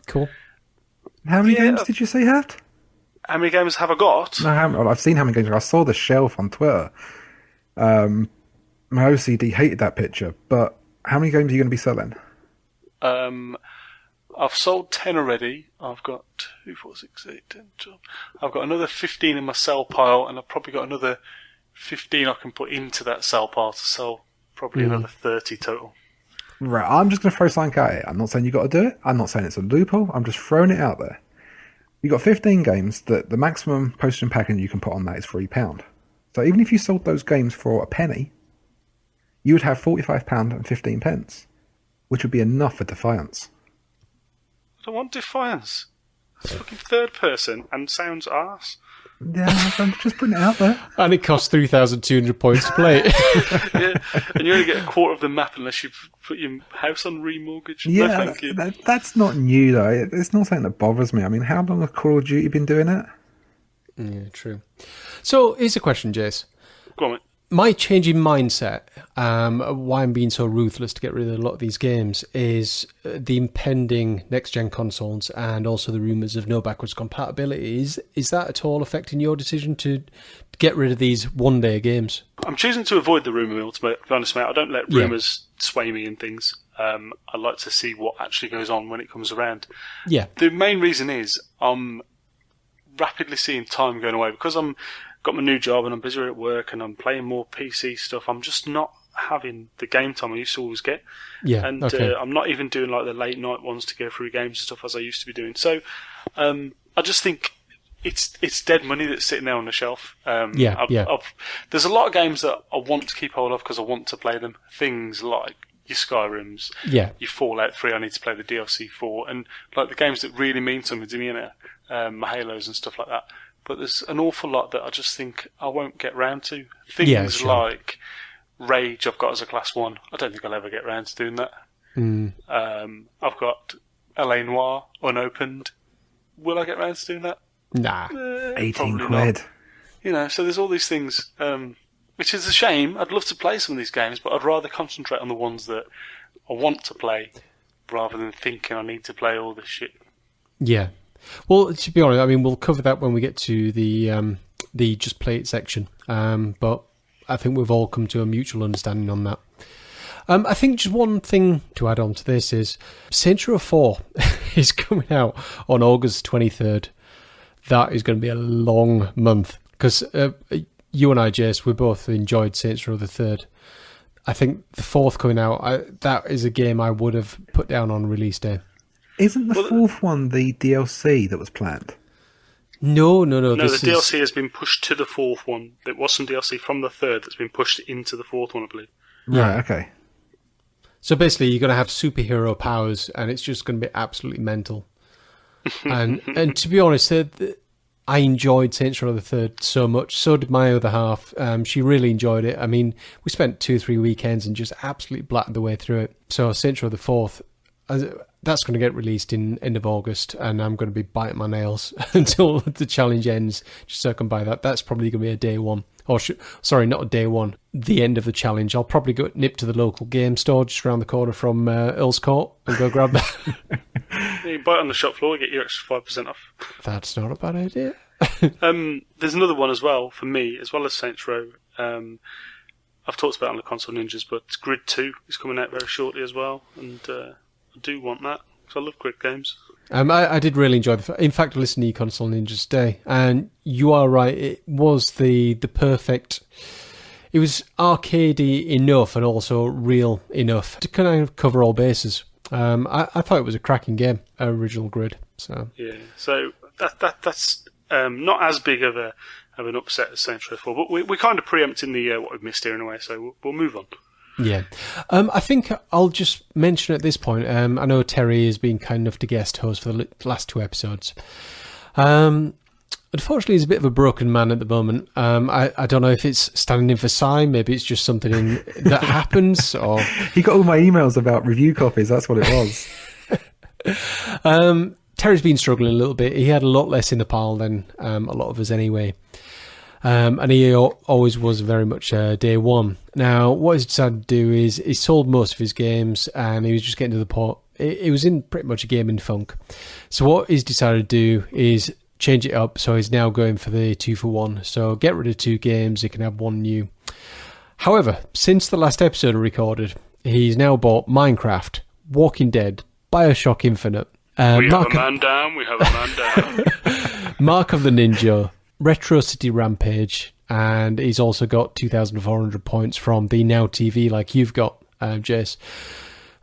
Cool. How many games did you say you had? How many games have I got? No, I've seen how many games. I saw the shelf on Twitter. My OCD hated that picture, but how many games are you going to be selling? I've sold 10 already. I've got 2, 4, 6, 8, 10, 12. I've got another 15 in my sell pile, and I've probably got another 15 I can put into that sell pile to sell probably another 30 total. Right, I'm just going to throw something at it. I'm not saying you've got to do it. I'm not saying it's a loophole. I'm just throwing it out there. You've got 15 games that the maximum postage and packaging you can put on that is £3. So even if you sold those games for a penny, you would have £45 and 15 pence, which would be enough for Defiance. I don't want Defiance. It's fucking third person and sounds arse. Yeah, I'm just putting it out there. And it costs 3,200 points to play it. Yeah, and you only get a quarter of the map unless you put your house on remortgage. Yeah, no, thank you. That's not new, though. It's not something that bothers me. I mean, how long has Call of Duty been doing it? Yeah, true. So, here's a question, Jace. Go on, mate. My change in mindset, why I'm being so ruthless to get rid of a lot of these games, is the impending next-gen consoles and also the rumours of no backwards compatibility. Is that at all affecting your decision to get rid of these one-day games? I'm choosing to avoid the rumour mill, to be honest, mate. I don't let rumours sway me in things. I like to see what actually goes on when it comes around. Yeah. The main reason is I'm rapidly seeing time going away because I'm got my new job and I'm busier at work and I'm playing more PC stuff. I'm just not having the game time I used to always get. Yeah, and I'm not even doing like the late night ones to go through games and stuff as I used to be doing. So I just think it's dead money that's sitting there on the shelf. There's a lot of games that I want to keep hold of because I want to play them. Things like your Skyrims, your Fallout 3, I need to play the DLC for, and like the games that really mean something to me, my Halos and stuff like that. But there's an awful lot that I just think I won't get round to. Things like Rage I've got as a Class 1. I don't think I'll ever get round to doing that. I've got LA Noire unopened. Will I get round to doing that? Nah. 18 quid. Not. So there's all these things, which is a shame. I'd love to play some of these games, but I'd rather concentrate on the ones that I want to play rather than thinking I need to play all this shit. Yeah. Well, to be honest, I mean, we'll cover that when we get to the Just Play It section. But I think we've all come to a mutual understanding on that. I think just one thing to add on to this is Saints Row 4 is coming out on August 23rd. That is going to be a long month because you and I, Jace, we both enjoyed Saints Row the 3rd. I think the 4th coming out, that is a game I would have put down on release day. Isn't the 4th one the DLC that was planned? No. No, the DLC has been pushed to the 4th one. There was some DLC from the 3rd that's been pushed into the 4th one, I believe. Right, okay. So basically, you're going to have superhero powers, and it's just going to be absolutely mental. and to be honest, I enjoyed Saints Row the Third so much. So did my other half. She really enjoyed it. I mean, we spent 2 or 3 weekends and just absolutely blattered the way through it. So Saints Row the Fourth, that's going to get released in end of August, and I'm going to be biting my nails until the challenge ends, just so I can buy that. That's probably going to be a day one. Sorry, not a day one. The end of the challenge. I'll probably go nip to the local game store just around the corner from Earl's Court and go grab that. You buy it on the shop floor, get your extra 5% off. That's not a bad idea. There's another one as well for me, as well as Saints Row. I've talked about it on the Console Ninjas, but Grid 2 is coming out very shortly as well, and I do want that because I love Grid games. I did really enjoy in fact, I listened to Console Ninjas today, and you are right. It was the perfect. It was arcadey enough and also real enough to kind of cover all bases. I thought it was a cracking game, original Grid. So yeah, so that's not as big of an upset as Saints Row 4, but we're kind of preempting what we've missed here in a way. So we'll move on. Yeah. I think I'll just mention at this point, I know Terry has been kind enough to guest host for the last 2 episodes. Unfortunately, he's a bit of a broken man at the moment. I don't know if it's standing in for Si, maybe it's just something that happens. Or He got all my emails about review copies, that's what it was. Terry's been struggling a little bit. He had a lot less in the pile than a lot of us anyway. And he always was very much day one. Now, what he's decided to do is he sold most of his games, and he was just getting to the point. He was in pretty much a gaming funk. So what he's decided to do is change it up. So he's now going for the 2 for 1. So get rid of 2 games. He can have 1 new. However, since the last episode I recorded, he's now bought Minecraft, Walking Dead, BioShock Infinite. We have a man down. Mark of the Ninja, Retro City Rampage, and he's also got 2,400 points from the Now TV, like you've got, Jace.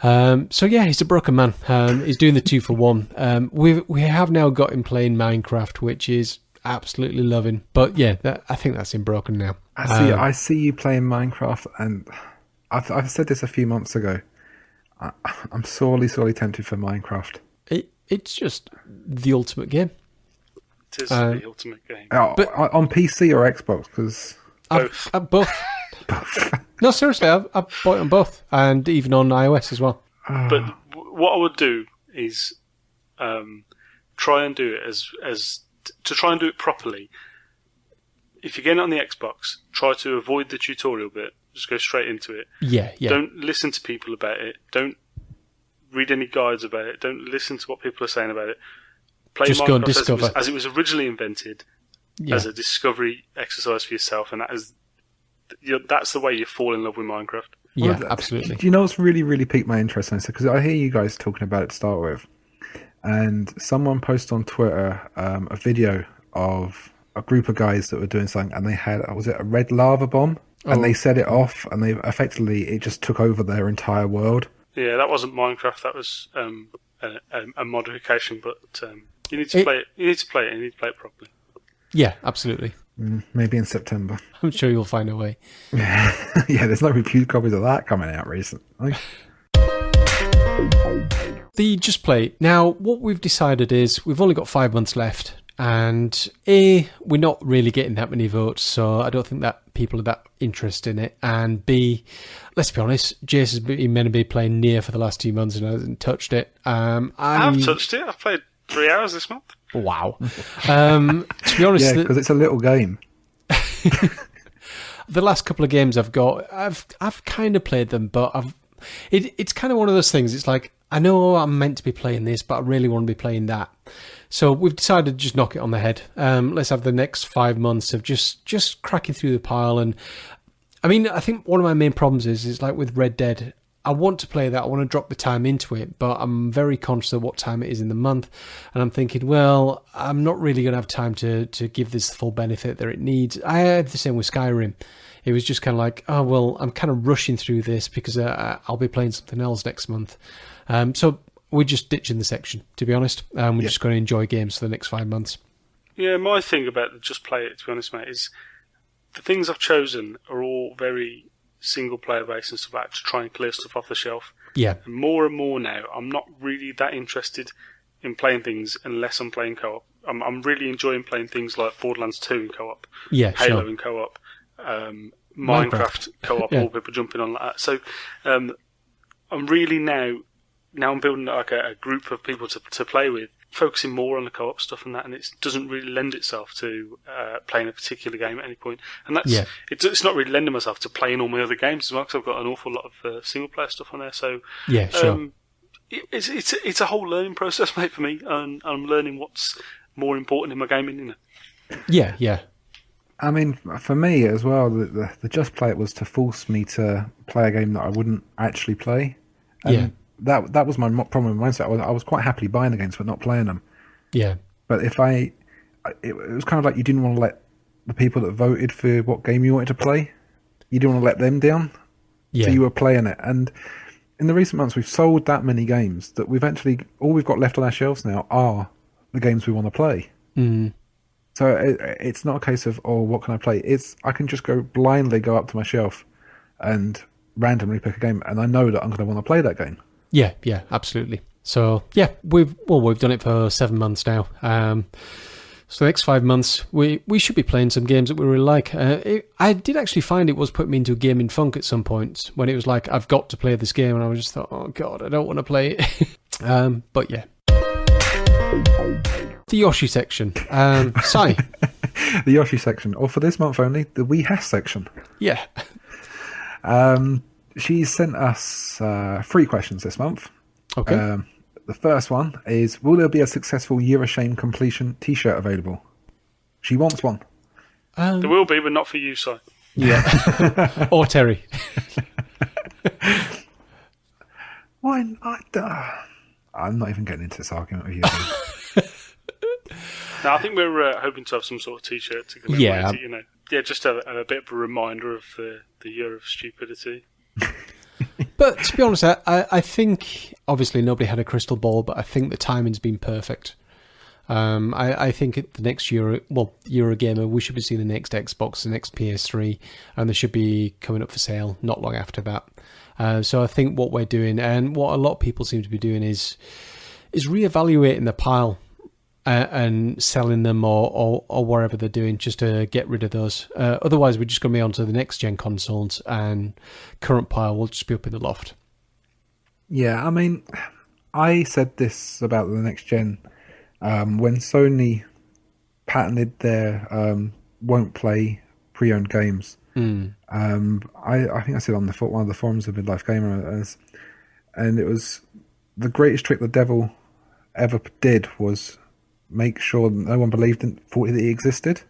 So yeah, he's a broken man. He's doing the 2 for 1. We have now got him playing Minecraft, which is absolutely loving. But yeah, I think that's him broken now. I see you playing Minecraft, and I've said this a few months ago. I'm sorely tempted for Minecraft. It's just the ultimate game. It is the ultimate game. But on PC or Xbox? Because both. No, seriously, I've bought it on both, and even on iOS as well. But what I would do is try and do it as to try and do it properly. If you're getting it on the Xbox, try to avoid the tutorial bit. Just go straight into it. Yeah. Don't listen to people about it. Don't read any guides about it. Don't listen to what people are saying about it. Play just Minecraft go and discover. as it was originally invented, as a discovery exercise for yourself, and that's the way you fall in love with Minecraft. Yeah, absolutely. Do you know what's really piqued my interest in this? Because I hear you guys talking about it to start with, and someone posted on Twitter a video of a group of guys that were doing something, and they had, was it a red lava bomb? And they set it off, and it just took over their entire world. Yeah, that wasn't Minecraft. That was a modification, but you need to play it. You need to play it. You need to play it properly. Yeah, absolutely. Maybe in September. I'm sure you'll find a way. Yeah, there's no review copies of that coming out recently. The Just Play. Now, what we've decided is we've only got 5 months left, and A, we're not really getting that many votes, so I don't think that people are that interested in it. And B, let's be honest, Jace has been meant to be playing Nier for the last 2 months and hasn't touched it. I've touched it. I've played 3 hours this month. Wow. To be honest, yeah, because it's a little game. The last couple of games I've got, I've kind of played them, but it's kind of one of those things. It's like, I know I'm meant to be playing this, but I really want to be playing that. So we've decided to just knock it on the head. Let's have the next 5 months of just cracking through the pile. And I mean, I think one of my main problems is like with Red Dead, I want to play that. I want to drop the time into it, but I'm very conscious of what time it is in the month. And I'm thinking, well, I'm not really going to have time to give this the full benefit that it needs. I had the same with Skyrim. It was just kind of like, oh, well, I'm kind of rushing through this because I'll be playing something else next month. So we're just ditching the section, to be honest. We're just going to enjoy games for the next 5 months. Yeah, my thing about the Just Play It, to be honest, mate, is the things I've chosen are all very single-player based and stuff like that, to try and clear stuff off the shelf. Yeah. And more now, I'm not really that interested in playing things unless I'm playing co-op. I'm really enjoying playing things like Borderlands 2 in co-op, Halo in co-op, Minecraft co-op, all people jumping on like that. So I'm really now I'm building like a group of people to play with, focusing more on the co-op stuff and that, and it doesn't really lend itself to playing a particular game at any point. And that's it's not really lending myself to playing all my other games as well, because I've got an awful lot of single player stuff on there. So it's a whole learning process, mate, for me, and I'm learning what's more important in my gaming. You know? Yeah. I mean, for me as well, the Just Play It was to force me to play a game that I wouldn't actually play. And that was my problem with mindset. I was quite happily buying the games but not playing them. Yeah. But it was kind of like you didn't want to let the people that voted for what game you wanted to play, you didn't want to let them down. Yeah. So you were playing it. And in the recent months, we've sold that many games that all we've got left on our shelves now are the games we want to play. Mm. So it's not a case of, what can I play? I can just blindly go up to my shelf and randomly pick a game, and I know that I'm going to want to play that game. Yeah, absolutely. So we've done it for 7 months now. So the next 5 months, we should be playing some games that we really like. I did actually find it was putting me into a gaming funk at some point when it was like, I've got to play this game, and I was just thought, oh god, I don't want to play it. But yeah. The Yoshi section. Si. The Yoshi section. Or for this month only, the We Has section. Yeah. She sent us 3 questions this month. Okay. The first one is, will there be a successful Year of Shame completion t-shirt available? She wants one. There will be, but not for you, Si. Yeah. Or Terry. Why? I'm not even getting into this argument with you. No, I think we're hoping to have some sort of t-shirt to commemorate it, just a bit of a reminder of the year of stupidity. But to be honest, I think obviously nobody had a crystal ball, but I think the timing's been perfect. I think the next Eurogamer, we should be seeing the next Xbox, the next PS3, and they should be coming up for sale not long after that. So I think what we're doing, and what a lot of people seem to be doing, is reevaluating the pile and selling them or whatever they're doing, just to get rid of those. Otherwise, we're just going to be on to the next gen consoles, and current pile will just be up in the loft. Yeah, I mean, I said this about the next gen when Sony patented their won't play pre-owned games. I think I said on one of the forums of Midlife Gamer, and it was the greatest trick the devil ever did was make sure no one thought that he existed.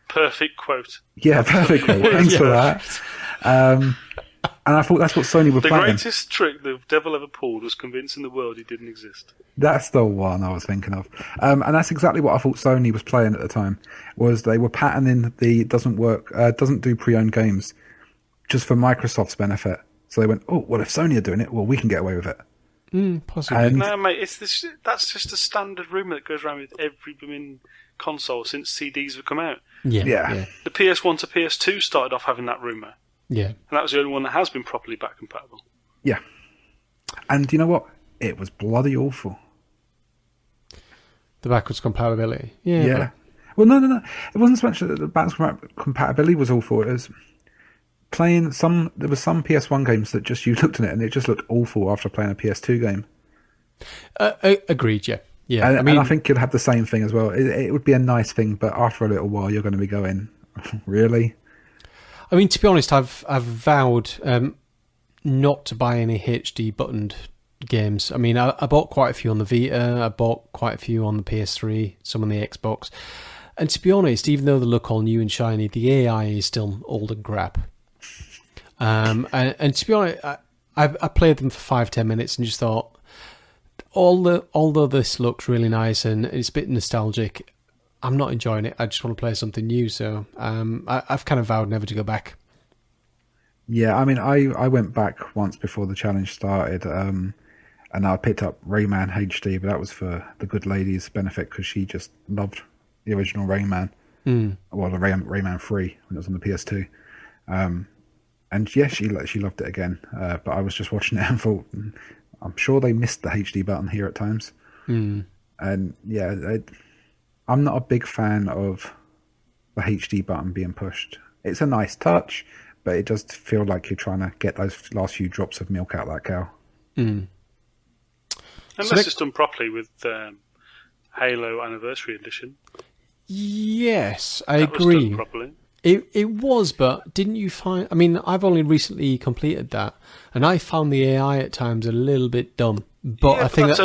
Perfect quote. Yeah, perfect quote. Thanks for that. And I thought that's what Sony were planning. The greatest trick the devil ever pulled was convincing the world he didn't exist. That's the one I was thinking of. And that's exactly what I thought Sony was playing at the time, was they were patenting the doesn't do pre-owned games just for Microsoft's benefit. So they went, if Sony are doing it, well, we can get away with it. Possibly. No, mate, that's just a standard rumour that goes around with every blooming console since CDs have come out. Yeah. The PS1 to PS2 started off having that rumour. Yeah. And that was the only one that has been properly back compatible. Yeah. And you know what? It was bloody awful. The backwards compatibility. Yeah. Well, no. It wasn't so much that the backwards compatibility was awful. It was playing there was some PS1 games that just, you looked at it and it just looked awful after playing a PS2 game. Agreed, yeah. And I think you'll have the same thing as well. It would be a nice thing, but after a little while you're going to be going, really? I mean, to be honest, I've vowed not to buy any HD buttoned games. I mean, I bought quite a few on the Vita, I bought quite a few on the PS3, some on the Xbox. And to be honest, even though they look all new and shiny, the AI is still old and crap. And to be honest, I played them for 5-10 minutes and just thought, although this looks really nice and it's a bit nostalgic, I'm not enjoying it. I just want to play something new. So I've kind of vowed never to go back. Yeah, I mean, I went back once before the challenge started, and I picked up Rayman HD, but that was for the good lady's benefit because she just loved the original Rayman. Well, the Rayman 3 when it was on the PS2. And yeah, she loved it again. But I was just watching it and thought, I'm sure they missed the HD button here at times. And yeah, I'm not a big fan of the HD button being pushed. It's a nice touch, but it does feel like you're trying to get those last few drops of milk out of that cow. Unless it's done properly with Halo Anniversary Edition. Yes, I That agree. was done properly. It was, but didn't you find... I mean, I've only recently completed that, and I found the AI at times a little bit dumb. But Yeah, I think that's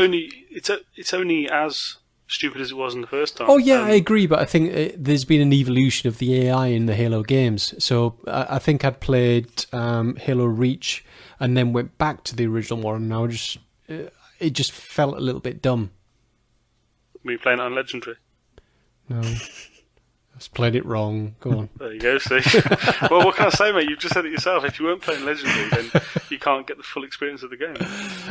it's only as stupid as it was in the first time. Oh, yeah, I agree, but I think there's been an evolution of the AI in the Halo games. So I think I'd played Halo Reach and then went back to the original one, and I was just... it just felt a little bit dumb. Were you playing it on Legendary? No. I just played it wrong. Go on. There you go, see. Well, what can I say, mate? You've just said it yourself. If you weren't playing Legendary, then you can't get the full experience of the game.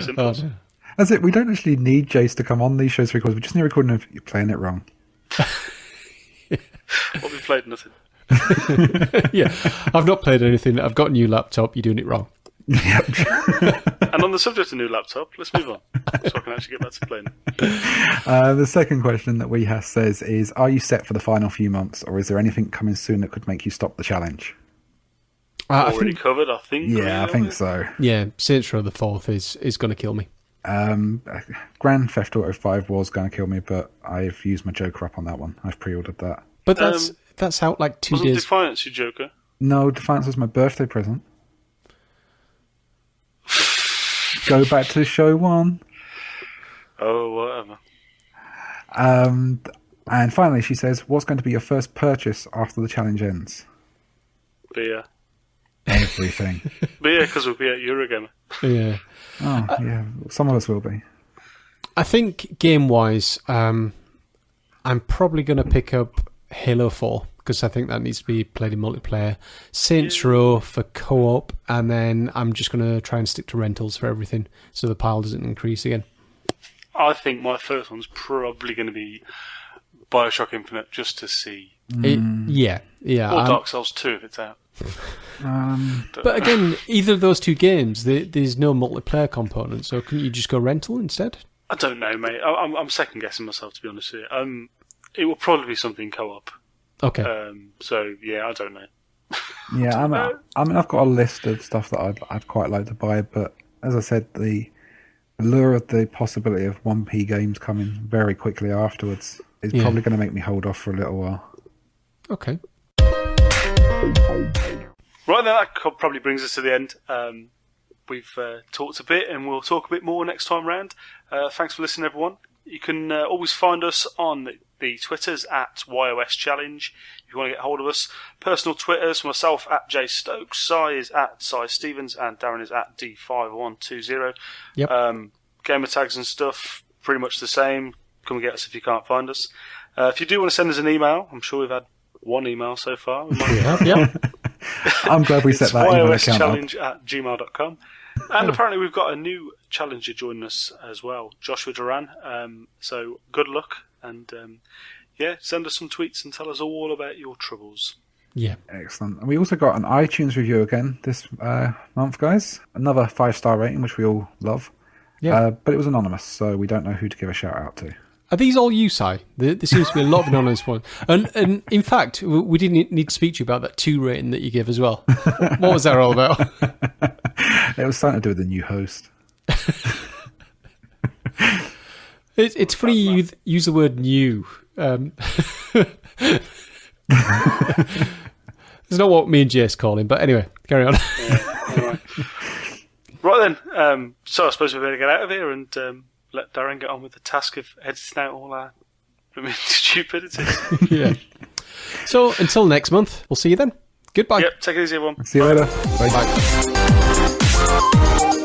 Simple. Oh, no. That's it. We don't actually need Jace to come on these shows because we just need recording of you playing it wrong. What we played, nothing. Yeah, I've not played anything. I've got a new laptop. You're doing it wrong. And on the subject of new laptop, let's move on, so I can actually get back to playing. The second question that we have says is, are you set for the final few months, or is there anything coming soon that could make you stop the challenge? I Already think, covered, I think. Yeah, I think so. yeah, Saints Row the 4th is going to kill me. Grand Theft Auto 5 was going to kill me, but I've used my Joker up on that one. I've pre-ordered that. But that's out like 2 Wasn't days. Defiance your Joker? No, Defiance was my birthday present. Go back to show 1. Oh, whatever. And finally, she says, what's going to be your first purchase after the challenge ends? Beer. Everything. Beer, because we'll be at Eurogamer. Yeah. Oh, yeah. Some of us will be. I think game-wise, I'm probably going to pick up Halo 4, because I think that needs to be played in multiplayer. Saints Row for co-op, and then I'm just going to try and stick to rentals for everything, so the pile doesn't increase again. I think my first one's probably going to be Bioshock Infinite, just to see. Yeah. Or Dark Souls 2 if it's out. But again, either of those two games, there's no multiplayer component, so couldn't you just go rental instead? I don't know, mate. I'm second guessing myself, to be honest with you. It will probably be something co-op. Okay. So yeah, I don't know. Yeah, I mean, I've got a list of stuff that I'd quite like to buy, but as I said, the lure of the possibility of 1P games coming very quickly afterwards is probably going to make me hold off for a little while. Okay. Right, then that probably brings us to the end. We've talked a bit, and we'll talk a bit more next time round. Thanks for listening, everyone. You can always find us on the Twitters at YOS Challenge if you want to get hold of us. Personal Twitters, myself at Jay Stokes, Si is at Si Stevens, and Darren is at D5120. Yep. Gamer tags and stuff, pretty much the same. Come and get us if you can't find us. If you do want to send us an email, I'm sure we've had one email so far. We have, yeah. I'm glad we set that email account up. yoschallenge@gmail.com. And apparently we've got a new challenger joining us as well, Joshua Duran. So good luck, and send us some tweets and tell us all about your troubles. Yeah. Excellent. And we also got an iTunes review again this month, guys. Another 5-star rating, which we all love. Yeah. But it was anonymous, so we don't know who to give a shout out to. Are these all you, Si? There seems to be a lot of anonymous ones. And in fact, we didn't need to speak to you about that 2 rating that you gave as well. What was that all about? It was something to do with the new host. It's funny you use the word new. It's not what me and Jace call him, but anyway, carry on. Anyway. Right then, so I suppose we better get out of here and let Darren get on with the task of editing out all our stupidities. Yeah. So until next month, we'll see you then. Goodbye. Yep, take it easy, everyone. See you later. Bye. Bye.